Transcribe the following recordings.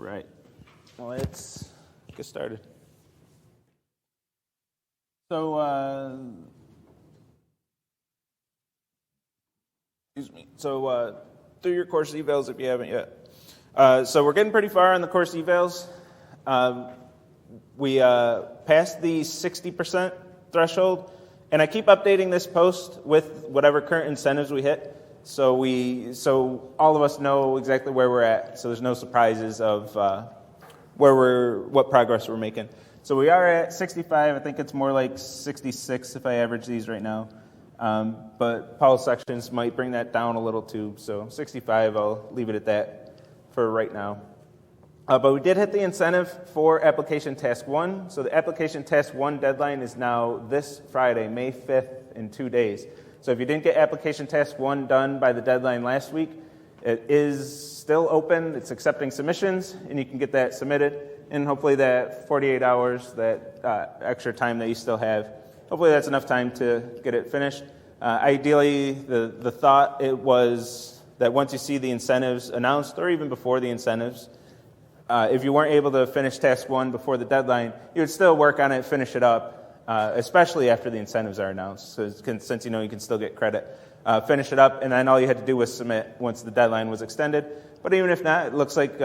Right. Well, let's get started. So, through your course evals if you haven't yet. So we're getting pretty far on the course evals. We passed the 60% threshold, and I keep updating this post with whatever current incentives we hit. So all of us know exactly where we're at. So there's no surprises of what progress we're making. So we are at 65. I think it's more like 66 if I average these right now. But Paul's sections might bring that down a little too. So 65, I'll leave it at that for right now. But we did hit the incentive for application task 1. So the application task 1 deadline is now this Friday, May 5th, in 2 days. So if you didn't get application task 1 done by the deadline last week, it is still open. It's accepting submissions, and you can get that submitted. And hopefully that 48 hours, that extra time that you still have, hopefully that's enough time to get it finished. Ideally, the thought it was that once you see the incentives announced, or even before the incentives, if you weren't able to finish task 1 before the deadline, you would still work on it, finish it up, especially after the incentives are announced, since you know you can still get credit. Finish it up, and then all you had to do was submit once the deadline was extended. But even if not, it looks like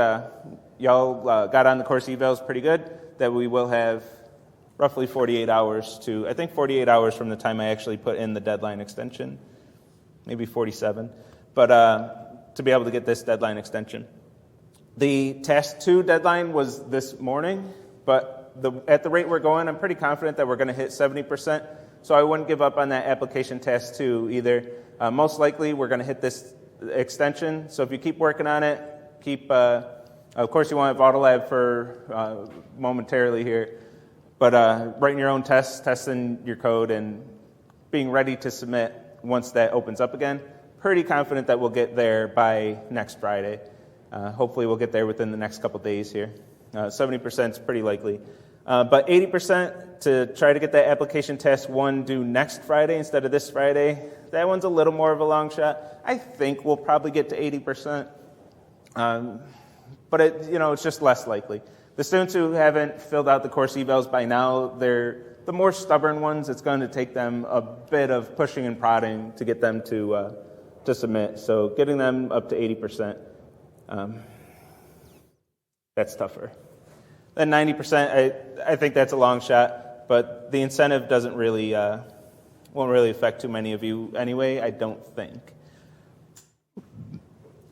y'all got on the course evals pretty good, that we will have roughly 48 hours I think 48 hours from the time I actually put in the deadline extension, maybe 47, but to be able to get this deadline extension. The task 2 deadline was this morning, but at the rate we're going, I'm pretty confident that we're going to hit 70%, so I wouldn't give up on that application task 2 either. Most likely, we're going to hit this extension, so if you keep working on it, of course you won't have Autolab for momentarily here, but writing your own tests, testing your code, and being ready to submit once that opens up again, pretty confident that we'll get there by next Friday. Hopefully we'll get there within the next couple days here. 70% is pretty likely. But 80% to try to get that application task 1 due next Friday instead of this Friday, that one's a little more of a long shot. I think we'll probably get to 80%. But it's just less likely. The students who haven't filled out the course evals by now, they're the more stubborn ones. It's going to take them a bit of pushing and prodding to get them to submit. So getting them up to 80%, that's tougher. Then 90%, I think that's a long shot, but the incentive doesn't really won't really affect too many of you anyway, I don't think,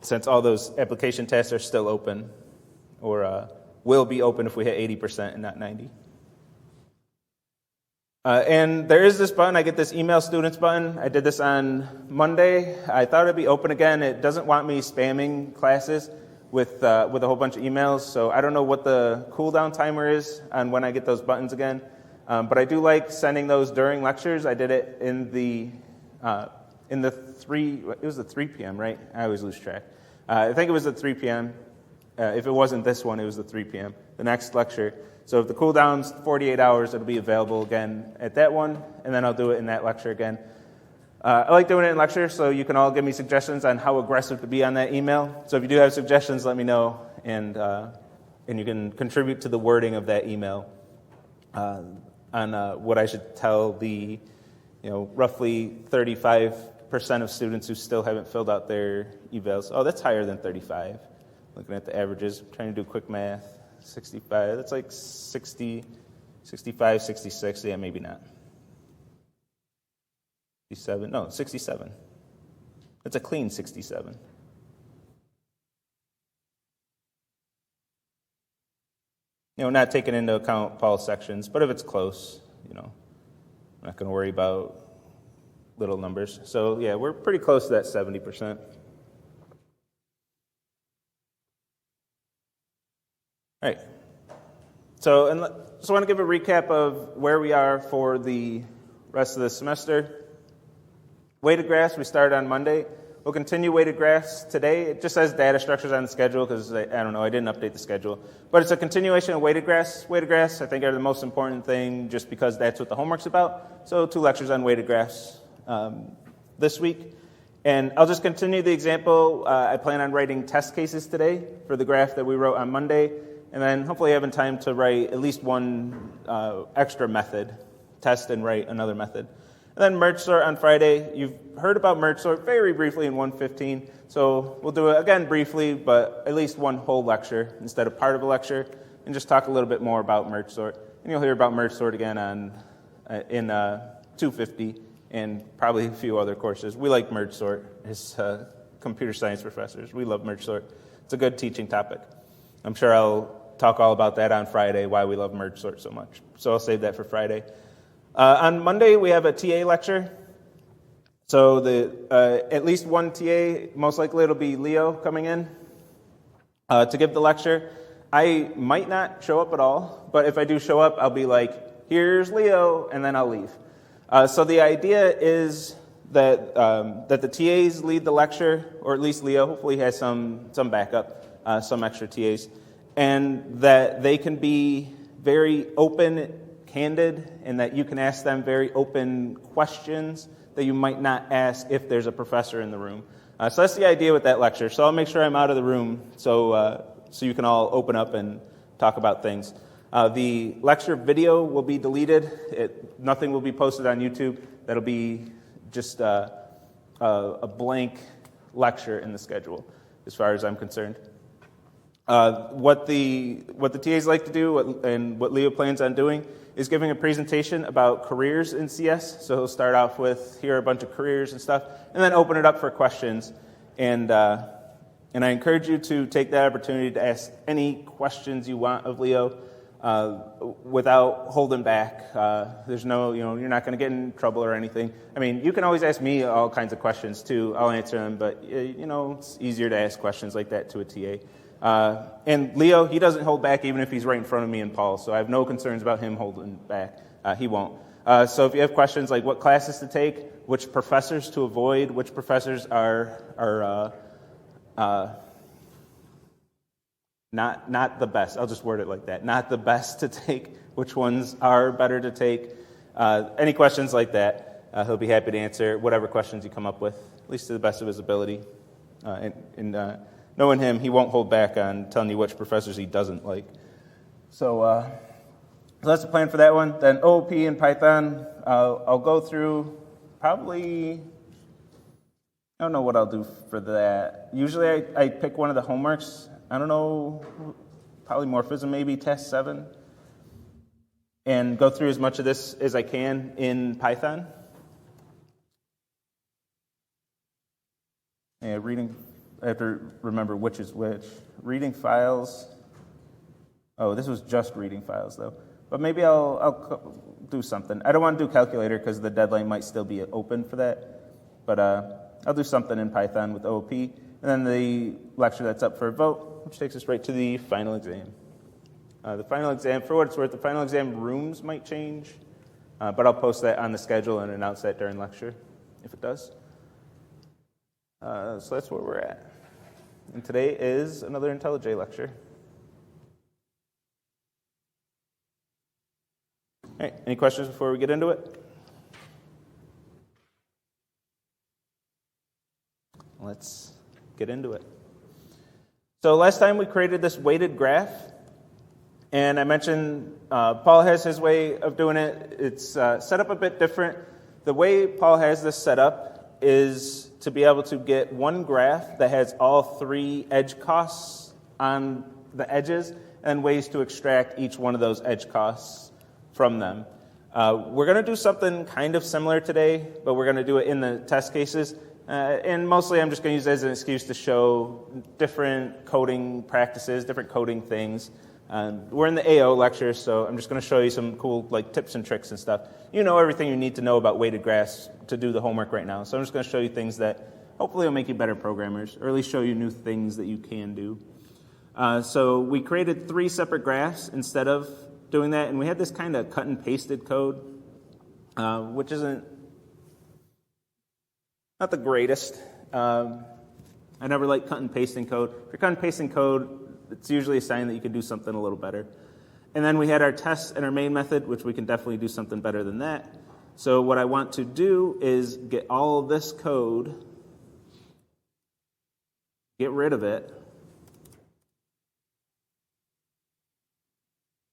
since all those application tests are still open, or will be open if we hit 80% and not 90%. And there is this button, I get this email students button. I did this on Monday. I thought it'd be open again. It doesn't want me spamming classes with a whole bunch of emails, so I don't know what the cooldown timer is on when I get those buttons again. But I do like sending those during lectures. I did it in the 3 p.m., right? I always lose track. I think it was at 3 p.m. If it wasn't this one, it was the 3 p.m., the next lecture. So if the cooldown's 48 hours, it'll be available again at that one, and then I'll do it in that lecture again. I like doing it in lecture, so you can all give me suggestions on how aggressive to be on that email. So if you do have suggestions, let me know, and you can contribute to the wording of that email on what I should tell the roughly 35% of students who still haven't filled out their evals. Oh, that's higher than 35. Looking at the averages, trying to do quick math, 65, that's like 60, 65, 66, yeah, maybe not. 67. It's a clean 67. Not taking into account Paul's sections, but if it's close, I'm not going to worry about little numbers. So, yeah, we're pretty close to that 70%. All right. So I just want to give a recap of where we are for the rest of the semester. Weighted graphs, we started on Monday. We'll continue weighted graphs today. It just says data structures on the schedule because, I don't know, I didn't update the schedule. But it's a continuation of weighted graphs. Weighted graphs, I think, are the most important thing just because that's what the homework's about. So 2 lectures on weighted graphs this week. And I'll just continue the example. I plan on writing test cases today for the graph that we wrote on Monday, and then hopefully having time to write at least one extra method, test and write another method. And then merge sort on Friday. You've heard about merge sort very briefly in 115, so we'll do it again briefly, but at least one whole lecture instead of part of a lecture, and just talk a little bit more about merge sort. And you'll hear about merge sort again in 250 and probably a few other courses. We like merge sort as computer science professors. We love merge sort. It's a good teaching topic. I'm sure I'll talk all about that on Friday, why we love merge sort so much. So I'll save that for Friday. On Monday, we have a TA lecture. So at least one TA, most likely it'll be Leo coming in to give the lecture. I might not show up at all, but if I do show up, I'll be like, here's Leo, and then I'll leave. So the idea is that the TAs lead the lecture, or at least Leo hopefully has some backup, some extra TAs, and that they can be very open, candid, and that you can ask them very open questions that you might not ask if there's a professor in the room. So that's the idea with that lecture. So I'll make sure I'm out of the room so you can all open up and talk about things. The lecture video will be deleted. Nothing will be posted on YouTube. That'll be just a blank lecture in the schedule, as far as I'm concerned. What the TAs like to do, and what Leo plans on doing, is giving a presentation about careers in CS. So he'll start off with, here are a bunch of careers and stuff, and then open it up for questions. And I encourage you to take that opportunity to ask any questions you want of Leo without holding back. There's no, you're not going to get in trouble or anything. I mean, you can always ask me all kinds of questions too. I'll answer them, but it's easier to ask questions like that to a TA. And Leo, he doesn't hold back even if he's right in front of me and Paul, so I have no concerns about him holding back. He won't. So if you have questions like what classes to take, which professors to avoid, which professors are not the best, I'll just word it like that, not the best to take, which ones are better to take, any questions like that, he'll be happy to answer whatever questions you come up with, at least to the best of his ability. And knowing him, he won't hold back on telling you which professors he doesn't like. So that's the plan for that one. Then OOP and Python, I'll go through probably, I don't know what I'll do for that. Usually I pick one of the homeworks. I don't know, polymorphism maybe, test 7, and go through as much of this as I can in Python. Yeah, reading, I have to remember which is which. Reading files. Oh, this was just reading files, though. But maybe I'll do something. I don't want to do calculator because the deadline might still be open for that. But I'll do something in Python with OOP. And then the lecture that's up for a vote, which takes us right to the final exam. The final exam, for what it's worth, the final exam rooms might change. But I'll post that on the schedule and announce that during lecture, if it does. So that's where we're at. And today is another IntelliJ lecture. All right, any questions before we get into it? Let's get into it. So last time we created this weighted graph, and I mentioned Paul has his way of doing it. It's set up a bit different. The way Paul has this set up is to be able to get one graph that has all 3 edge costs on the edges, and ways to extract each one of those edge costs from them. We're going to do something kind of similar today, but we're going to do it in the test cases. And mostly I'm just going to use it as an excuse to show different coding practices, different coding things. We're in the AO lecture, so I'm just going to show you some cool tips and tricks and stuff. You know everything you need to know about weighted graphs to do the homework right now. So I'm just going to show you things that hopefully will make you better programmers, or at least show you new things that you can do. So we created 3 separate graphs instead of doing that, and we had this kind of cut and pasted code, which isn't not the greatest. I never like cut and pasting code. If you're cut and pasting code, it's usually a sign that you could do something a little better. And then we had our test and our main method, which we can definitely do something better than that. So what I want to do is get all of this code get rid of it,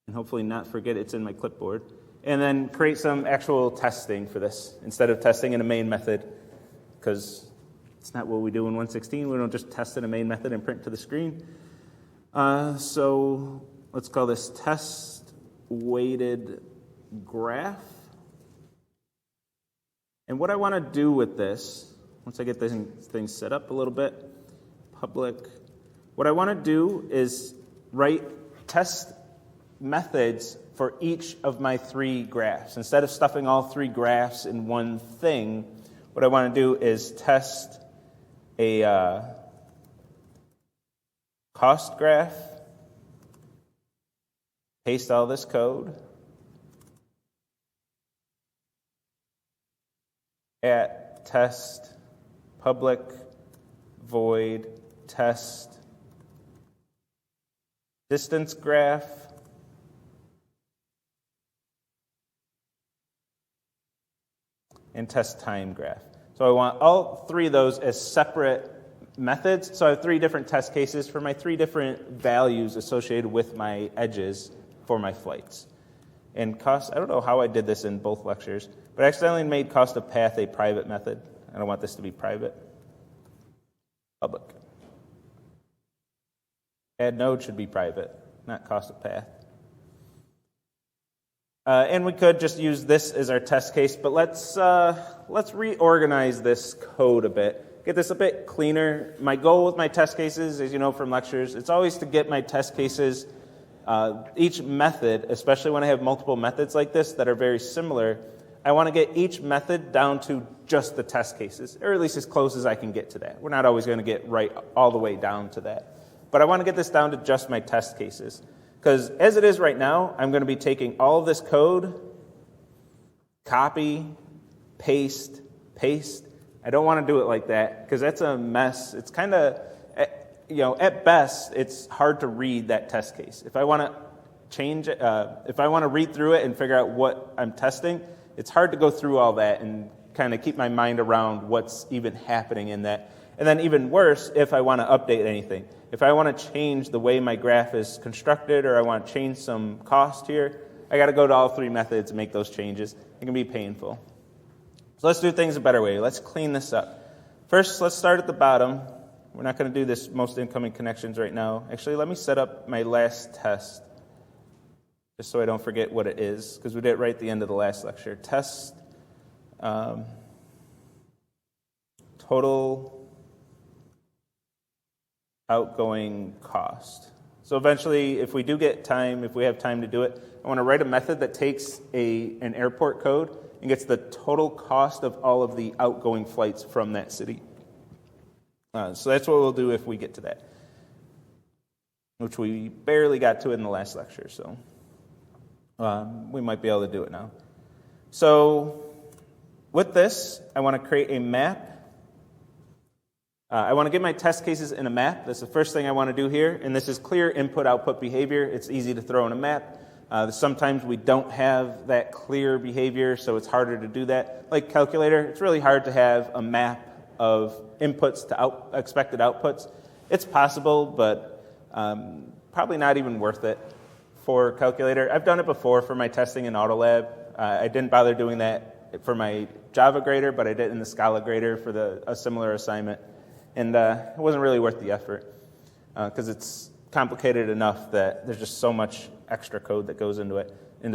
and hopefully not forget it's in my clipboard, and then create some actual testing for this instead of testing in a main method, because it's not what we do in 116. We don't just test in a main method and print to the screen. So let's call this test weighted graph. And what I want to do with this, once I get this thing set up a little bit, public, what I want to do is write test methods for each of my 3 graphs. Instead of stuffing all 3 graphs in one thing, what I want to do is test a cost graph, paste all this code, at test public void test distance graph and test time graph. So I want all 3 of those as separate methods. So I have 3 different test cases for my 3 different values associated with my edges for my flights. And cost, I don't know how I did this in both lectures, but I accidentally made cost of path a private method. I don't want this to be private. Public. Add node should be private, not cost of path. And we could just use this as our test case, but let's reorganize this code a bit, get this a bit cleaner. My goal with my test cases, as you know from lectures, it's always to get my test cases, each method, especially when I have multiple methods like this that are very similar, I want to get each method down to just the test cases, or at least as close as I can get to that. We're not always going to get right all the way down to that. But I want to get this down to just my test cases. Because as it is right now, I'm going to be taking all of this code, copy, paste, paste. I don't want to do it like that because that's a mess. It's kind of, at best, it's hard to read that test case. If I want to change it, if I want to read through it and figure out what I'm testing, it's hard to go through all that and kind of keep my mind around what's even happening in that. And then even worse, if I want to update anything. If I want to change the way my graph is constructed or I want to change some cost here, I got to go to all 3 methods and make those changes. It can be painful. So let's do things a better way. Let's clean this up. First, let's start at the bottom. We're not going to do this most incoming connections right now. Actually, let me set up my last test just so I don't forget what it is, because we did it right at the end of the last lecture. Test total outgoing cost. So eventually, if we do get time, if we have time to do it, I want to write a method that takes an airport code and gets the total cost of all of the outgoing flights from that city. So that's what we'll do if we get to that, which we barely got to in the last lecture, so we might be able to do it now. So with this, I want to create a map. I want to get my test cases in a map. That's the first thing I want to do here. And this is clear input-output behavior. It's easy to throw in a map. Sometimes we don't have that clear behavior, so it's harder to do that. Like calculator, it's really hard to have a map of inputs to expected outputs. It's possible, but probably not even worth it for calculator. I've done it before for my testing in Autolab. I didn't bother doing that for my Java grader, but I did in the Scala grader for a similar assignment. And it wasn't really worth the effort because it's complicated enough that there's just so much extra code that goes into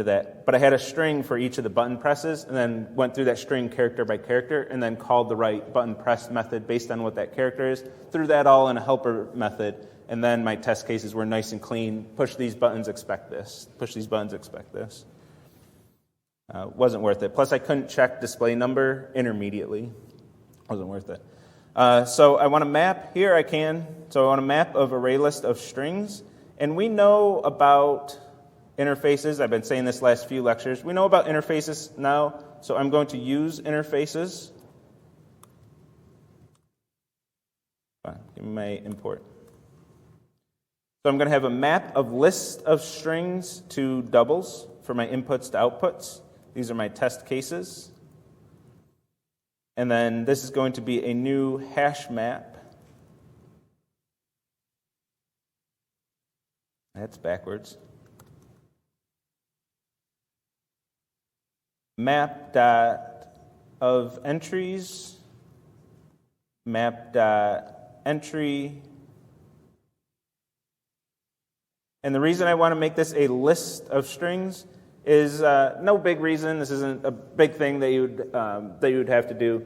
that. But I had a string for each of the button presses and then went through that string character by character and then called the right button press method based on what that character is, threw that all in a helper method, and then my test cases were nice and clean. Push these buttons, expect this. Push these buttons, expect this. Wasn't worth it. Plus, I couldn't check display number intermediately. Wasn't worth it. So I want a map. Here I can. So I want a map of array list of strings. And we know about interfaces. I've been saying this last few lectures. We know about interfaces now. So I'm going to use interfaces. Give me my import. So I'm going to have a map of list of strings to doubles for my inputs to outputs. These are my test cases. And then this is going to be a new hash map That's backwards. Map dot of entries, map dot entry. And the reason I want to make this a list of strings is no big reason. This isn't a big thing that you'd have to do.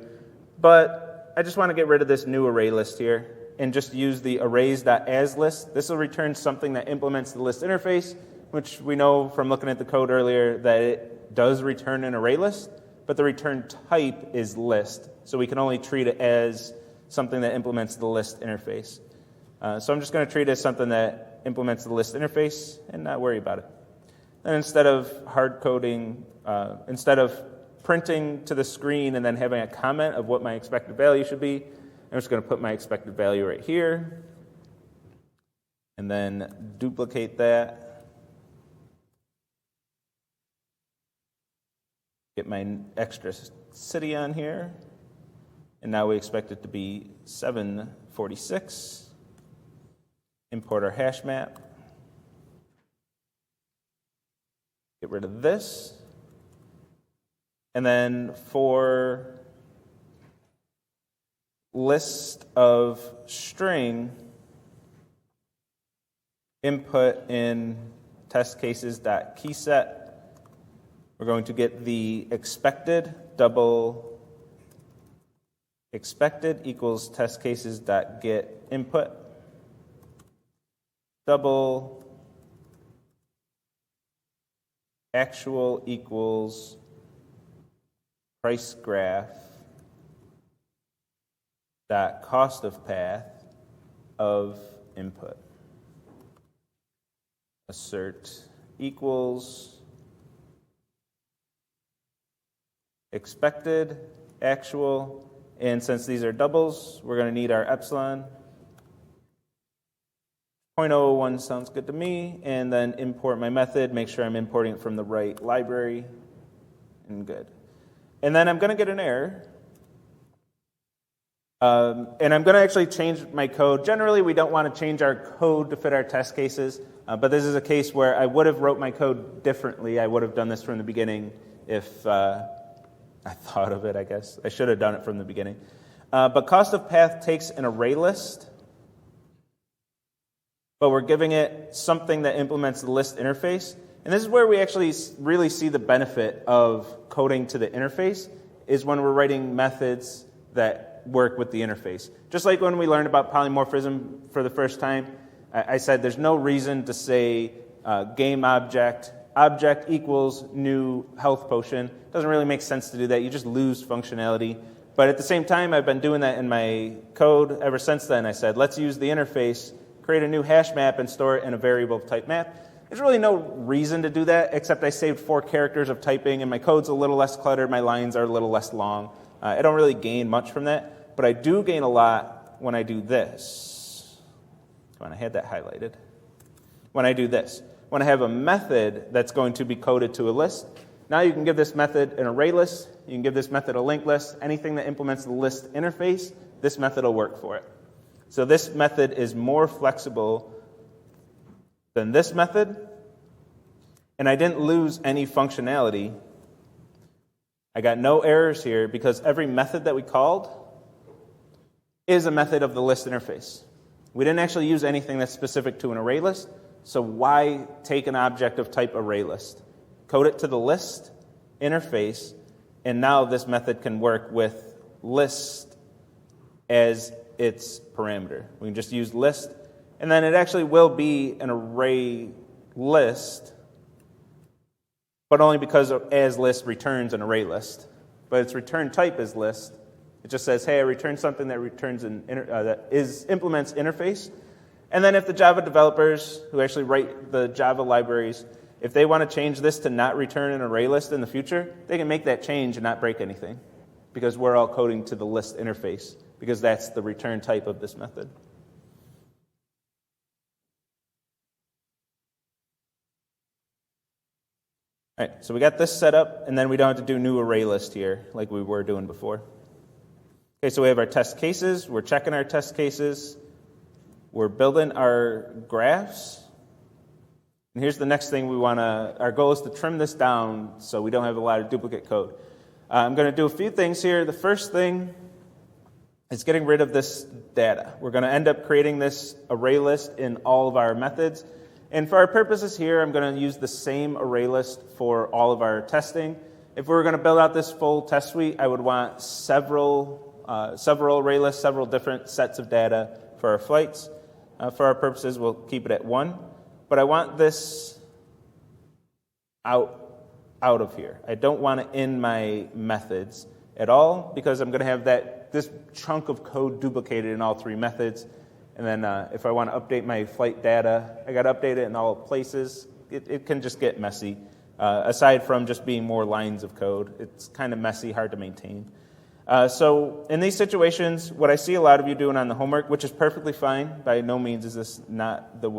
But I just want to get rid of this new array list here and just use the arrays.as list. This will return something that implements the list interface, which we know from looking at the code earlier that it does return an array list, but the return type is list. So we can only treat it as something that implements the list interface. So I'm just going to treat it as something that implements the list interface and not worry about it. And instead of hard coding, instead of printing to the screen and then having a comment of what my expected value should be, I'm just going to put my expected value right here and then duplicate that. Get my extra city on here. And now we expect it to be 746. Import our hash map. Get rid of this. And then for list of string, input in test cases.keyset. We're going to get the expected double expected equals test cases.get input double actual equals price graph dot cost of path of input. Assert equals expected, actual, and since these are doubles, we're going to need our epsilon. 0.01 sounds good to me, and then import my method, make sure I'm importing it from the right library, and good. And then I'm going to get an error. And I'm going to actually change my code. Generally, we don't want to change our code to fit our test cases, but this is a case where I would have wrote my code differently. I would have done this from the beginning if I thought of it, I guess. I should have done it from the beginning. But cost of path takes an array list, but we're giving it something that implements the list interface. And this is where we actually really see the benefit of coding to the interface, is when we're writing methods that work with the interface. Just like when we learned about polymorphism for the first time, I said there's no reason to say game object equals new health potion. Doesn't really make sense to do that. You just lose functionality. But at the same time, I've been doing that in my code ever since then. I said, let's use the interface, create a new hash map, and store it in a variable type map. There's really no reason to do that, except I saved 4 characters of typing, and my code's a little less cluttered. My lines are a little less long. I don't really gain much from that, but I do gain a lot when I do this. Come on, I had that highlighted. When I do this. When I have a method that's going to be coded to a list, now you can give this method an array list, you can give this method a linked list, anything that implements the list interface, this method will work for it. So this method is more flexible than this method, and I didn't lose any functionality. I got no errors here because every method that we called is a method of the list interface. We didn't actually use anything that's specific to an array list, so why take an object of type array list? Code it to the list interface, and now this method can work with list as its parameter. We can just use list, and then it actually will be an array list, but only because as list returns an array list. But its return type is list. It just says, hey, I return something that returns implements interface. And then if the Java developers who actually write the Java libraries, if they want to change this to not return an array list in the future, they can make that change and not break anything, because we're all coding to the list interface, because that's the return type of this method. All right, so we got this set up, and then we don't have to do new array list here like we were doing before. Okay, so we have our test cases. We're checking our test cases. We're building our graphs. And here's the next thing our goal is to trim this down so we don't have a lot of duplicate code. I'm going to do a few things here. The first thing is getting rid of this data. We're going to end up creating this array list in all of our methods. And for our purposes here, I'm going to use the same array list for all of our testing. If we were going to build out this full test suite, I would want several array lists, several different sets of data for our flights. For our purposes, we'll keep it at one. But I want this out of here. I don't want it in my methods at all because I'm going to have this chunk of code duplicated in all three methods. And then if I want to update my flight data, I got to update it in all places. It can just get messy. Aside from just being more lines of code, it's kind of messy, hard to maintain. So in these situations, what I see a lot of you doing on the homework, which is perfectly fine, by no means is this not the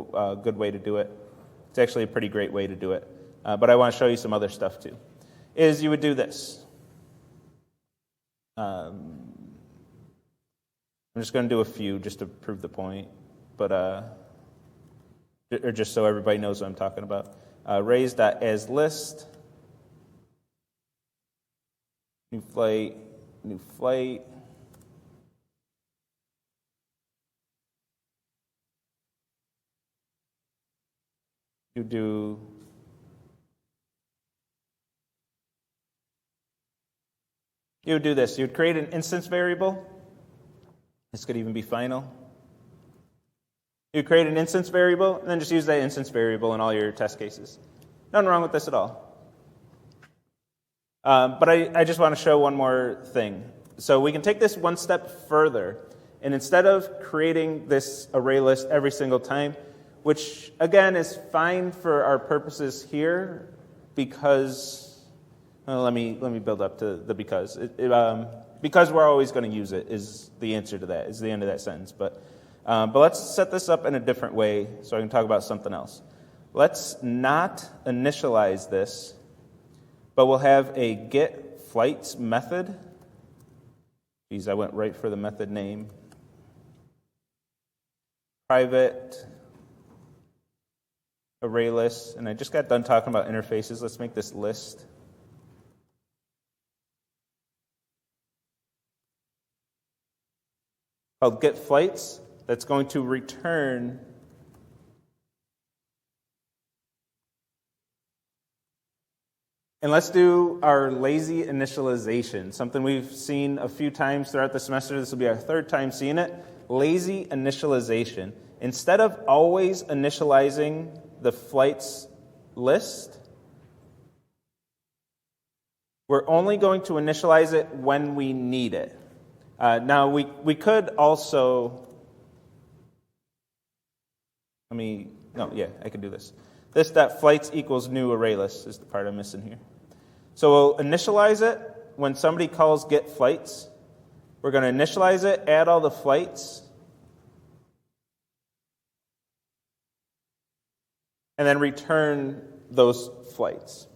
good way to do it. It's actually a pretty great way to do it. But I want to show you some other stuff too, is you would do this. I'm just going to do a few just to prove the point, but or just so everybody knows what I'm talking about. Raise.asList, new flight. You would do this. You would create an instance variable. This could even be final. You would create an instance variable, and then just use that instance variable in all your test cases. Nothing wrong with this at all. But I just want to show one more thing. So we can take this one step further, and instead of creating this array list every single time, which again is fine for our purposes here, because let me build up to the because. Because we're always going to use it is the answer to that, is the end of that sentence. But let's set this up in a different way so I can talk about something else. Let's not initialize this, but we'll have a getFlights method. Geez, I went right for the method name. Private array list, and I just got done talking about interfaces. Let's make this list. Called getFlights. That's going to return and let's do our lazy initialization, something we've seen a few times throughout the semester. This will be our third time seeing it. Lazy initialization. Instead of always initializing the flights list, we're only going to initialize it when we need it. Now, we could also, I could do this. This.flights equals new array list is the part I'm missing here. So we'll initialize it when somebody calls getFlights. We're going to initialize it, add all the flights, and then return those flights.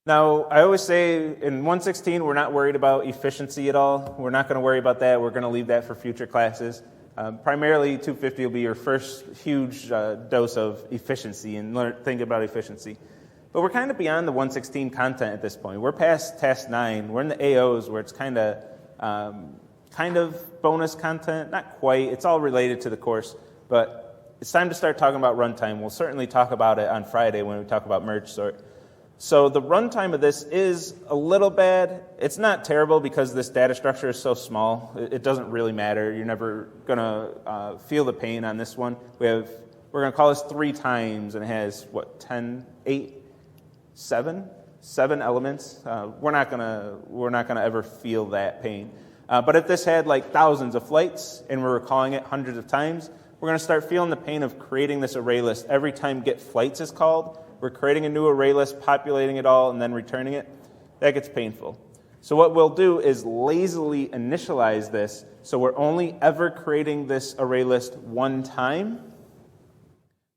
Now, I always say in 116, we're not worried about efficiency at all. We're not going to worry about that. We're going to leave that for future classes. Primarily, 250 will be your first huge dose of efficiency and think about efficiency. But we're kind of beyond the 116 content at this point. We're past task 9. We're in the AOs where it's kind of bonus content. Not quite. It's all related to the course. But it's time to start talking about runtime. We'll certainly talk about it on Friday when we talk about merge sort. So the runtime of this is a little bad. It's not terrible because this data structure is so small. It doesn't really matter. You're never going to feel the pain on this one. We're going to call this 3 times, and it has, 7 elements. We're not going to ever feel that pain. But if this had like thousands of flights and we were calling it hundreds of times, we're going to start feeling the pain of creating this array list every time getFlights is called. We're creating a new array list, populating it all, and then returning it. That gets painful. So what we'll do is lazily initialize this, so we're only ever creating this array list one time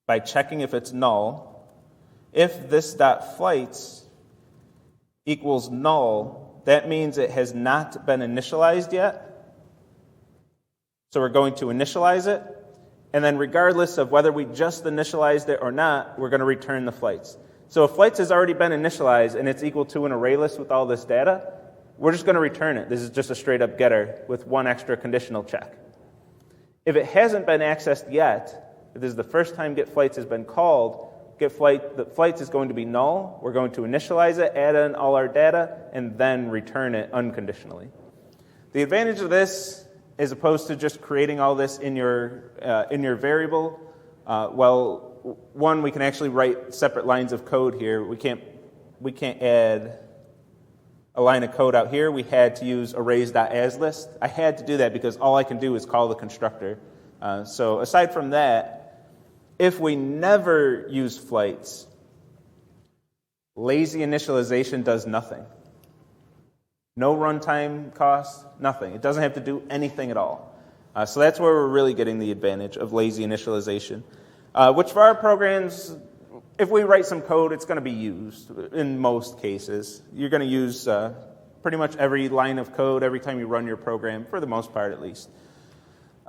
by checking if it's null. If this.flights equals null, that means it has not been initialized yet. So we're going to initialize it, And then regardless of whether we just initialized it or not, we're going to return the flights. So if flights has already been initialized and it's equal to an array list with all this data, we're just going to return it. This is just a straight up getter with one extra conditional check. If it hasn't been accessed yet, if this is the first time getFlights has been called, the flights is going to be null. We're going to initialize it, add in all our data, and then return it unconditionally. The advantage of this, as opposed to just creating all this in your variable, one, we can actually write separate lines of code here. We can't add a line of code out here. We had to use arrays.asList. I had to do that because all I can do is call the constructor. So aside from that, if we never use flights, lazy initialization does nothing. No runtime costs, nothing. It doesn't have to do anything at all. So that's where we're really getting the advantage of lazy initialization, which for our programs, if we write some code, it's going to be used in most cases. You're going to use pretty much every line of code every time you run your program, for the most part at least.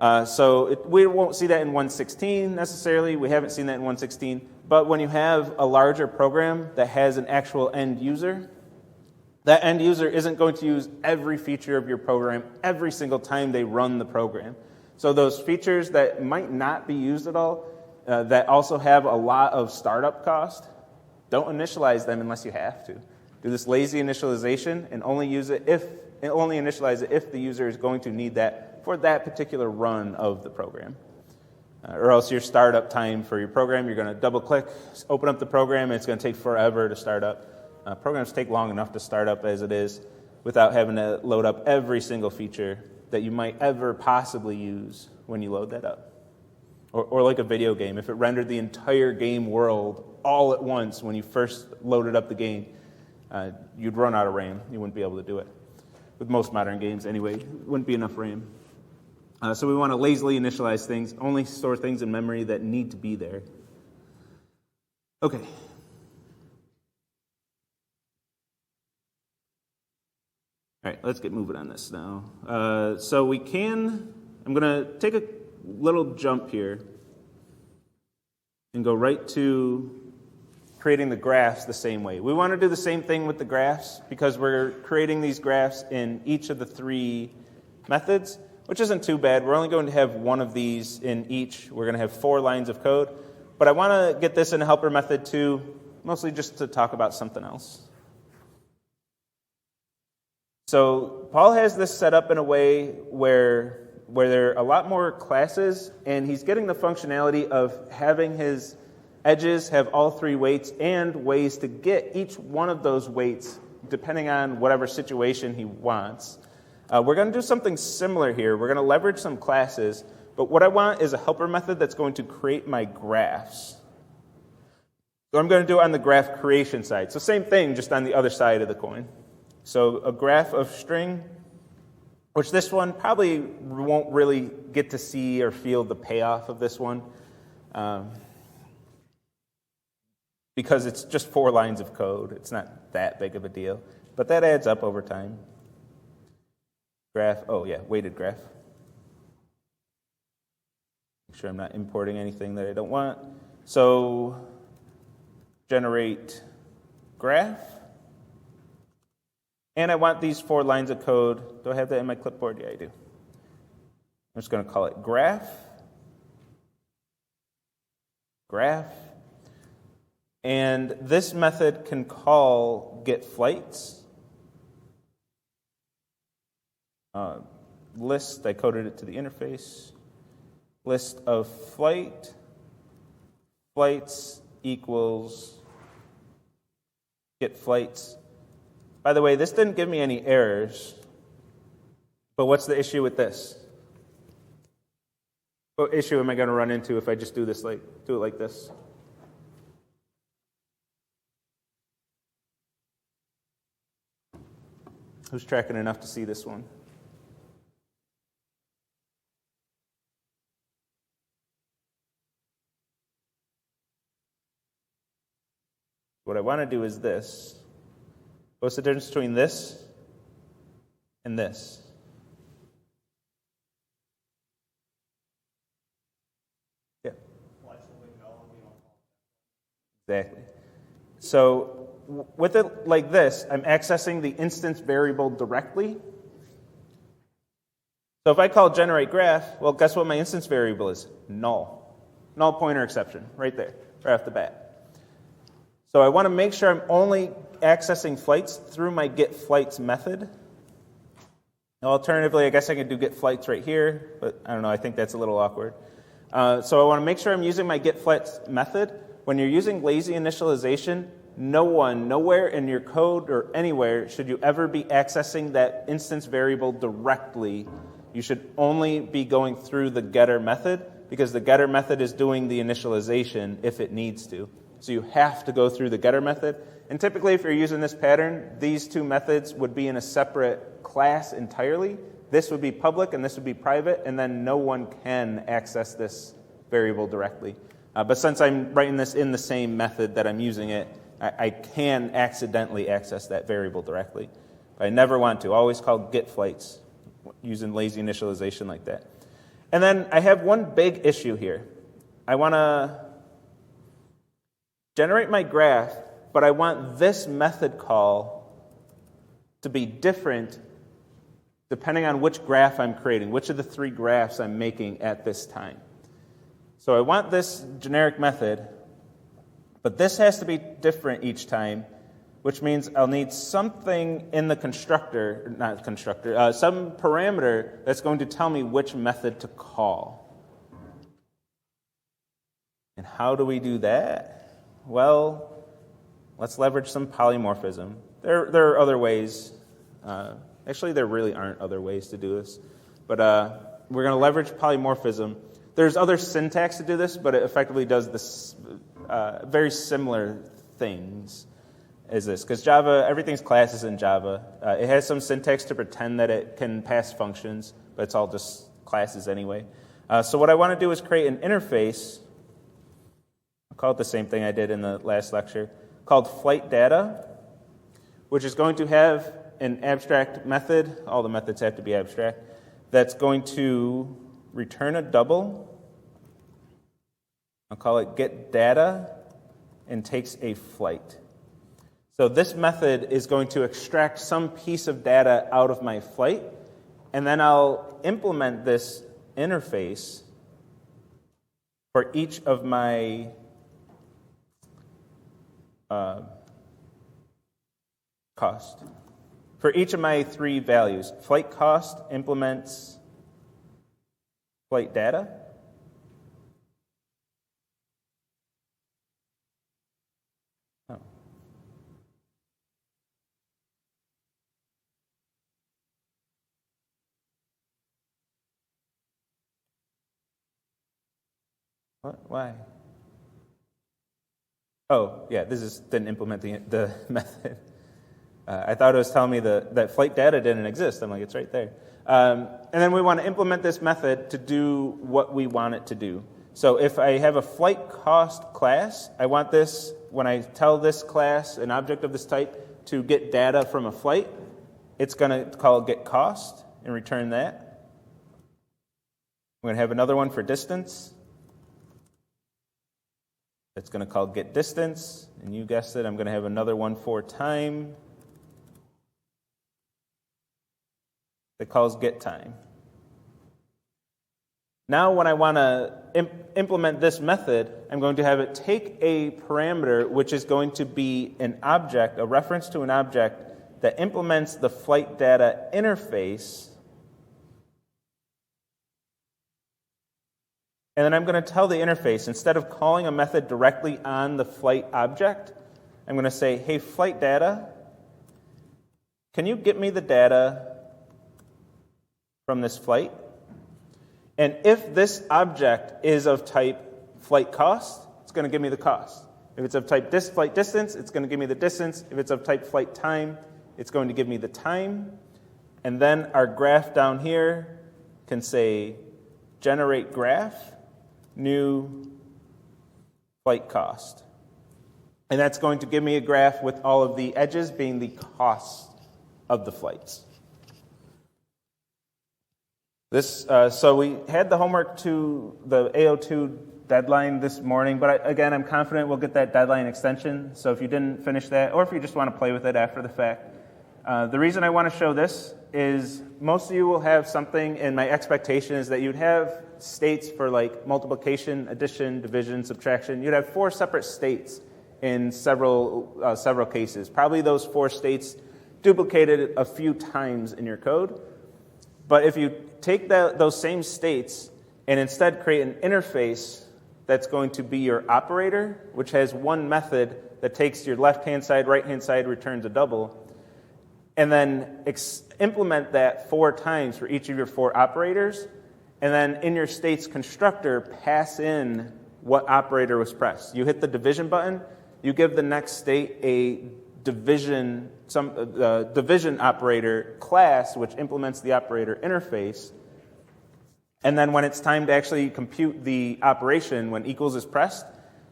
We won't see that in 1.16 necessarily. We haven't seen that in 1.16. But when you have a larger program that has an actual end user, that end user isn't going to use every feature of your program every single time they run the program. So those features that might not be used at all, that also have a lot of startup cost, don't initialize them unless you have to. Do this lazy initialization and only initialize it if the user is going to need that for that particular run of the program. Or else your startup time for your program, you're going to double-click, open up the program, and it's going to take forever to start up. Programs take long enough to start up as it is without having to load up every single feature that you might ever possibly use when you load that up. Or like a video game, if it rendered the entire game world all at once when you first loaded up the game, you'd run out of RAM. You wouldn't be able to do it. With most modern games anyway, wouldn't be enough RAM. So we want to lazily initialize things, only store things in memory that need to be there. Okay. All right, let's get moving on this now. I'm going to take a little jump here and go right to creating the graphs the same way. We want to do the same thing with the graphs because we're creating these graphs in each of the three methods, which isn't too bad. We're only going to have one of these in each. We're going to have 4 lines of code. But I want to get this in a helper method too, mostly just to talk about something else. So Paul has this set up in a way where there are a lot more classes, and he's getting the functionality of having his edges have all 3 weights and ways to get each one of those weights depending on whatever situation he wants. We're going to do something similar here. We're going to leverage some classes, but what I want is a helper method that's going to create my graphs. So I'm going to do it on the graph creation side. So same thing, just on the other side of the coin. So a graph of string, which this one probably won't really get to see or feel the payoff of this one because it's just 4 lines of code. It's not that big of a deal, but that adds up over time. Graph, weighted graph. Make sure I'm not importing anything that I don't want. So generate graph. And I want these 4 lines of code. Do I have that in my clipboard? Yeah, I do. I'm just going to call it graph. Graph. And this method can call getFlights. List, I coded it to the interface. List of flights equals getFlights. By the way, this didn't give me any errors, but what's the issue with this? What issue am I going to run into if I just do it like this? Who's tracking enough to see this one? What I want to do is this. What's the difference between this and this? Exactly. So with it like this, I'm accessing the instance variable directly. So if I call generate graph, well, guess what my instance variable is? Null. Null pointer exception, right there, right off the bat. So I want to make sure I'm only accessing flights through my getFlights method. Alternatively, I guess I could do getFlights right here, but I don't know, I think that's a little awkward. So I want to make sure I'm using my getFlights method. When you're using lazy initialization, nowhere in your code or anywhere should you ever be accessing that instance variable directly. You should only be going through the getter method because the getter method is doing the initialization if it needs to. So you have to go through the getter method. And typically if you're using this pattern, these two methods would be in a separate class entirely. This would be public and this would be private, and then no one can access this variable directly. But since I'm writing this in the same method that I'm using it, I can accidentally access that variable directly. But I never want to. Always call getFlights using lazy initialization like that. And then I have one big issue here. I want to generate my graph, but I want this method call to be different depending on which graph I'm creating, which of the three graphs I'm making at this time. So I want this generic method, but this has to be different each time, which means I'll need something in the constructor, some parameter that's going to tell me which method to call. And how do we do that? Well, let's leverage some polymorphism. There are other ways. Actually, there really aren't other ways to do this. But we're going to leverage polymorphism. There's other syntax to do this, but it effectively does this very similar things as this. Because Java, everything's classes in Java. It has some syntax to pretend that it can pass functions, but it's all just classes anyway. So what I want to do is create an interface. I'll call it the same thing I did in the last lecture, called flight data, which is going to have an abstract method. All the methods have to be abstract. That's going to return a double. I'll call it getData and takes a flight. So this method is going to extract some piece of data out of my flight, and then I'll implement this interface for each of my cost. For each of my three values, flight cost implements flight data. Oh. What? Why? Oh, yeah, didn't implement the method. I thought it was telling me that flight data didn't exist. I'm like, it's right there. And then we want to implement this method to do what we want it to do. So if I have a flight cost class, I want this, when I tell this class, an object of this type, to get data from a flight, it's going to call getCost and return that. I'm going to have another one for distance. It's going to call getDistance, and you guessed it, I'm going to have another one for time that calls getTime. Now when I want to implement this method, I'm going to have it take a parameter which is going to be an object, a reference to an object that implements the flight data interface. And then I'm going to tell the interface, instead of calling a method directly on the flight object, I'm going to say, hey, flight data, can you get me the data from this flight? And if this object is of type flight cost, it's going to give me the cost. If it's of type flight distance, it's going to give me the distance. If it's of type flight time, it's going to give me the time. And then our graph down here can say generate graph, new flight cost. And that's going to give me a graph with all of the edges being the cost of the flights. So we had the homework to the AO2 deadline this morning, but again, I'm confident we'll get that deadline extension. So if you didn't finish that, or if you just want to play with it after the fact, the reason I want to show this is most of you will have something, and my expectation is that you'd have states for like multiplication, addition, division, subtraction. You'd have 4 separate states in several cases. Probably those 4 states duplicated a few times in your code. But if you take those same states and instead create an interface that's going to be your operator, which has one method that takes your left-hand side, right-hand side, returns a double, and then implement that 4 times for each of your 4 operators, and then in your state's constructor, pass in what operator was pressed. You hit the division button, you give the next state a division operator class, which implements the operator interface. And then when it's time to actually compute the operation, when equals is pressed,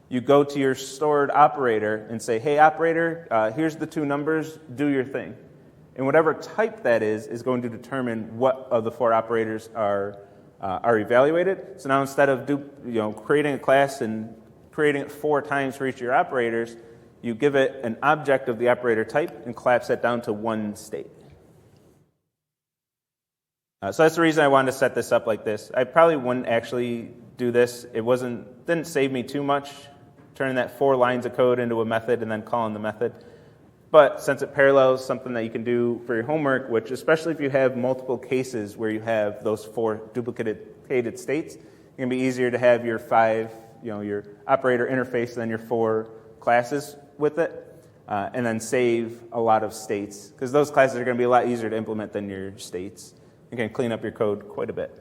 you go to your stored operator and say, hey, operator, here's the 2 numbers, do your thing. And whatever type that is going to determine what of the 4 operators are evaluated. So now instead of creating a class and creating it 4 times for each of your operators, you give it an object of the operator type and collapse that down to 1 state. So that's the reason I wanted to set this up like this. I probably wouldn't actually do this. It didn't save me too much, turning that 4 lines of code into a method and then calling the method. But since it parallels something that you can do for your homework, which especially if you have multiple cases where you have those 4 duplicated states, it can be easier to have your 5, your operator interface and then your 4 classes with it, and then save a lot of states, because those classes are going to be a lot easier to implement than your states. You can clean up your code quite a bit.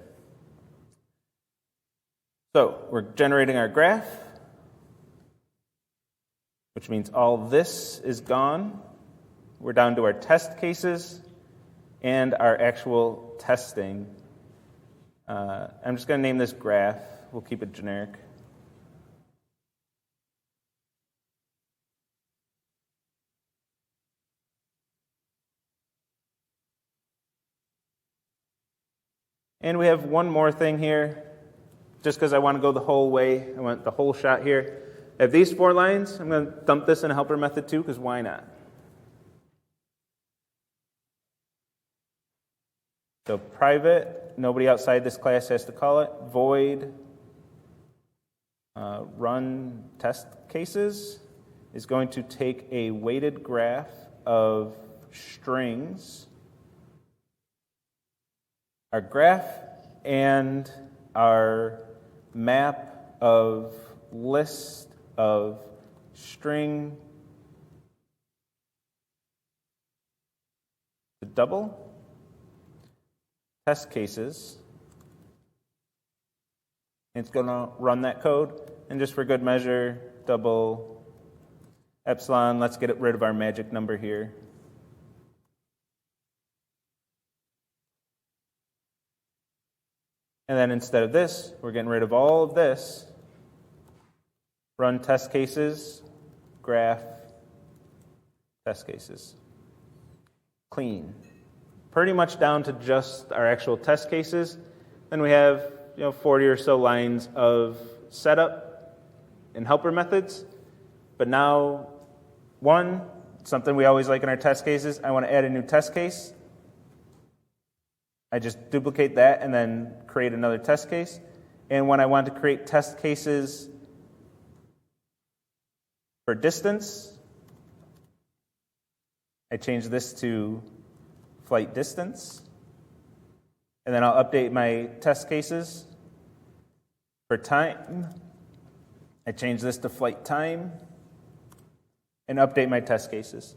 So we're generating our graph, which means all this is gone. We're down to our test cases and our actual testing. I'm just going to name this graph. We'll keep it generic. And we have one more thing here, just because I want to go the whole way. I want the whole shot here. I have these 4 lines. I'm going to dump this in a helper method too, because why not? So private, nobody outside this class has to call it. Void run test cases is going to take a weighted graph of strings, our graph, and our map of list of string to double test cases. It's going to run that code, and just for good measure, double epsilon. Let's get rid of our magic number here. And then instead of this, we're getting rid of all of this. Run test cases, graph, test cases. Clean. Pretty much down to just our actual test cases. Then we have 40 or so lines of setup and helper methods. But now, something we always like in our test cases, I want to add a new test case. I just duplicate that and then create another test case. And when I want to create test cases for distance, I change this to flight distance. And then I'll update my test cases for time. I change this to flight time and update my test cases.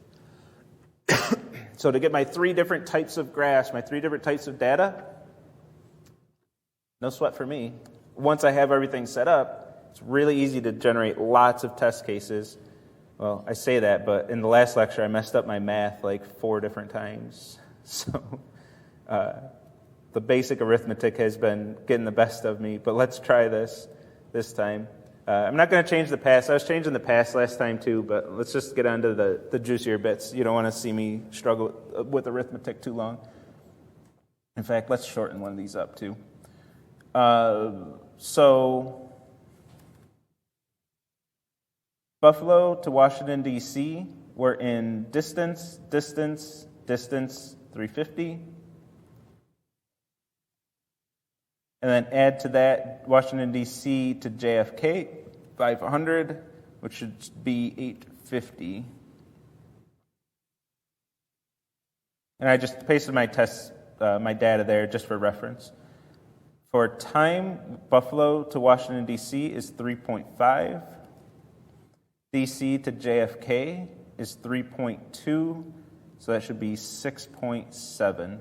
So to get my 3 different types of graphs, my 3 different types of data, no sweat for me. Once I have everything set up, it's really easy to generate lots of test cases. Well, I say that, but in the last lecture, I messed up my math like 4 different times. So the basic arithmetic has been getting the best of me, but let's try this time. I'm not going to change the past. I was changing the past last time too, but let's just get on to the juicier bits. You don't want to see me struggle with arithmetic too long. In fact, let's shorten one of these up too. So Buffalo to Washington, D.C., we're in distance, 350. And then add to that Washington, D.C. to JFK, 500, which should be 850. And I just pasted my data there just for reference. For time, Buffalo to Washington, D.C. is 3.5. D.C. to JFK is 3.2, so that should be 6.7.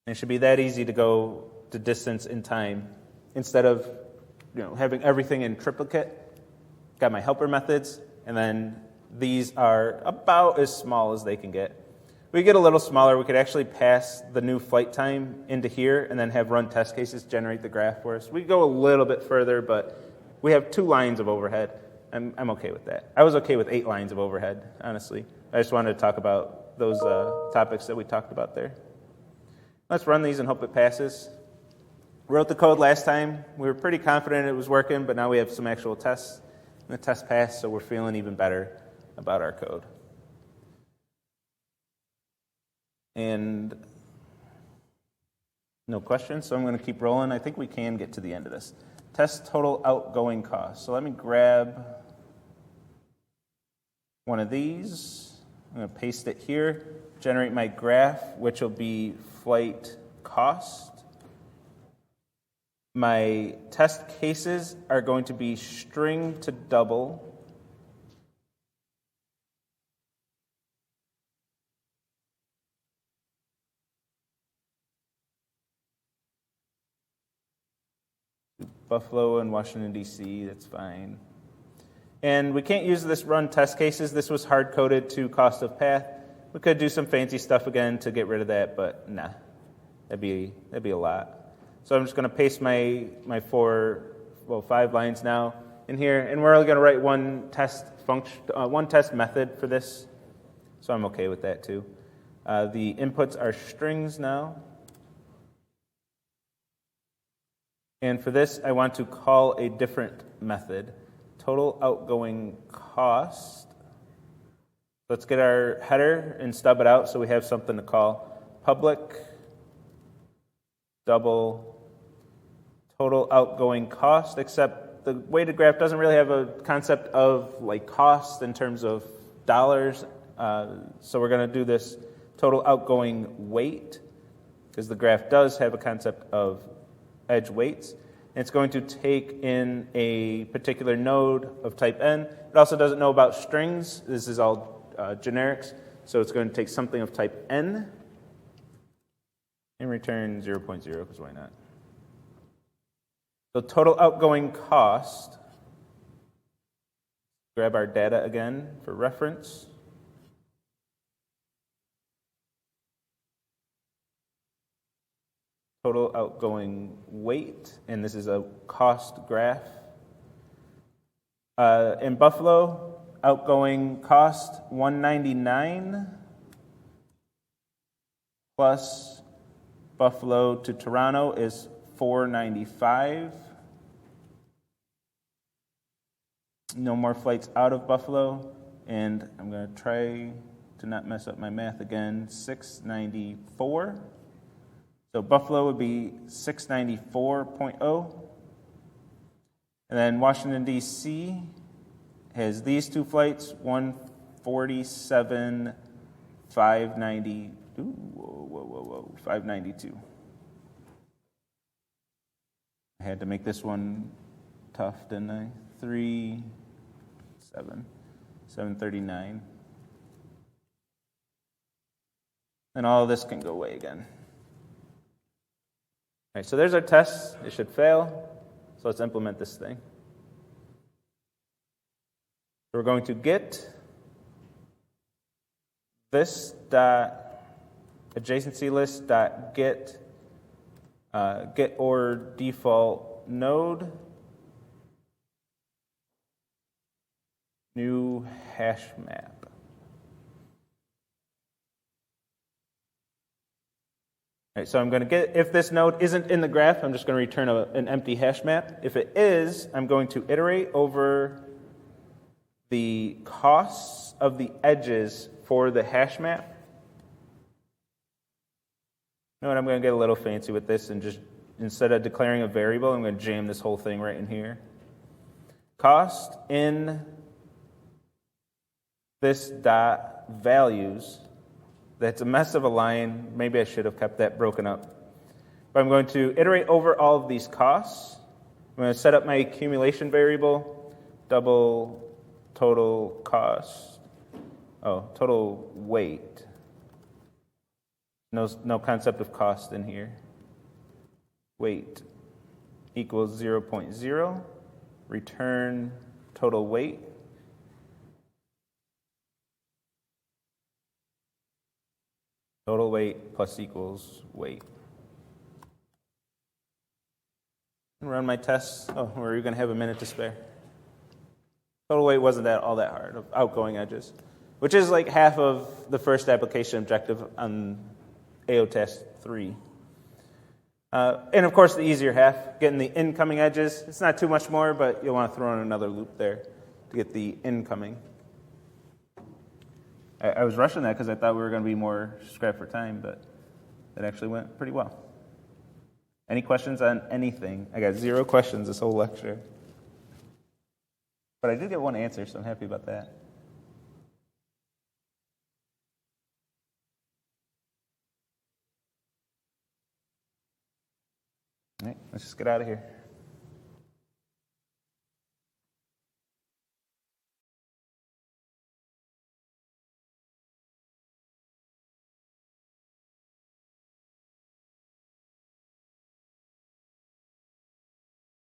It should be that easy to go to distance in time. Instead of having everything in triplicate, got my helper methods, and then these are about as small as they can get. We get a little smaller, we could actually pass the new flight time into here and then have run test cases generate the graph for us. We go a little bit further, but we have 2 lines of overhead. I'm okay with that. I was okay with 8 lines of overhead, honestly. I just wanted to talk about those topics that we talked about there. Let's run these and hope it passes. Wrote the code last time. We were pretty confident it was working, but now we have some actual tests. And the test passed, so we're feeling even better about our code. And no questions, so I'm going to keep rolling. I think we can get to the end of this. Test total outgoing cost. So let me grab one of these. I'm going to paste it here, generate my graph, which will be flight cost. My test cases are going to be string to double. Buffalo and Washington, D.C., that's fine. And we can't use this run test cases. This was hard-coded to cost of path. We could do some fancy stuff again to get rid of that, but nah, that'd be a lot. So I'm just going to paste my 5 lines now in here, and we're only going to write one test method for this, so I'm okay with that too. The inputs are strings now. And for this, I want to call a different method, total outgoing cost. Let's get our header and stub it out so we have something to call. Public double total outgoing cost, except the weighted graph doesn't really have a concept of like cost in terms of dollars. So we're going to do this total outgoing weight because the graph does have a concept of edge weights. And it's going to take in a particular node of type n. It also doesn't know about strings. This is all generics. So it's going to take something of type n and return 0.0 because why not? So total outgoing cost. Grab our data again for reference. Total outgoing weight, and this is a cost graph. In Buffalo, outgoing cost 199 plus Buffalo to Toronto is 495. No more flights out of Buffalo, and I'm going to try to not mess up my math again. 694. So Buffalo would be 694.0. And then Washington, D.C. has these 2 flights, 147, 590, 592. I had to make this one tough, didn't I? 739. And all of this can go away again. All right, so there's our test. It should fail. So let's implement this thing. So we're going to get this dot adjacency list dot get or default node new hash map. All right, so I'm going to get, if this node isn't in the graph, I'm just going to return an empty hash map. If it is, I'm going to iterate over the costs of the edges for the hash map. You know what, I'm going to get a little fancy with this and just, instead of declaring a variable, I'm going to jam this whole thing right in here. Cost in this dot values. That's a mess of a line. Maybe I should have kept that broken up. But I'm going to iterate over all of these costs. I'm going to set up my accumulation variable, double total cost, total weight. No concept of cost in here. Weight equals 0.0. Return total weight. Total weight plus equals weight. Run my tests. Oh, we're going to have a minute to spare. Total weight wasn't all that hard of outgoing edges, which is like half of the first application objective on AO Task 3. And of course, the easier half, getting the incoming edges. It's not too much more, but you'll want to throw in another loop there to get the incoming. I was rushing that because I thought we were going to be more strapped for time, but it actually went pretty well. Any questions on anything? I got 0 questions this whole lecture. But I did get one answer, so I'm happy about that. All right, let's just get out of here.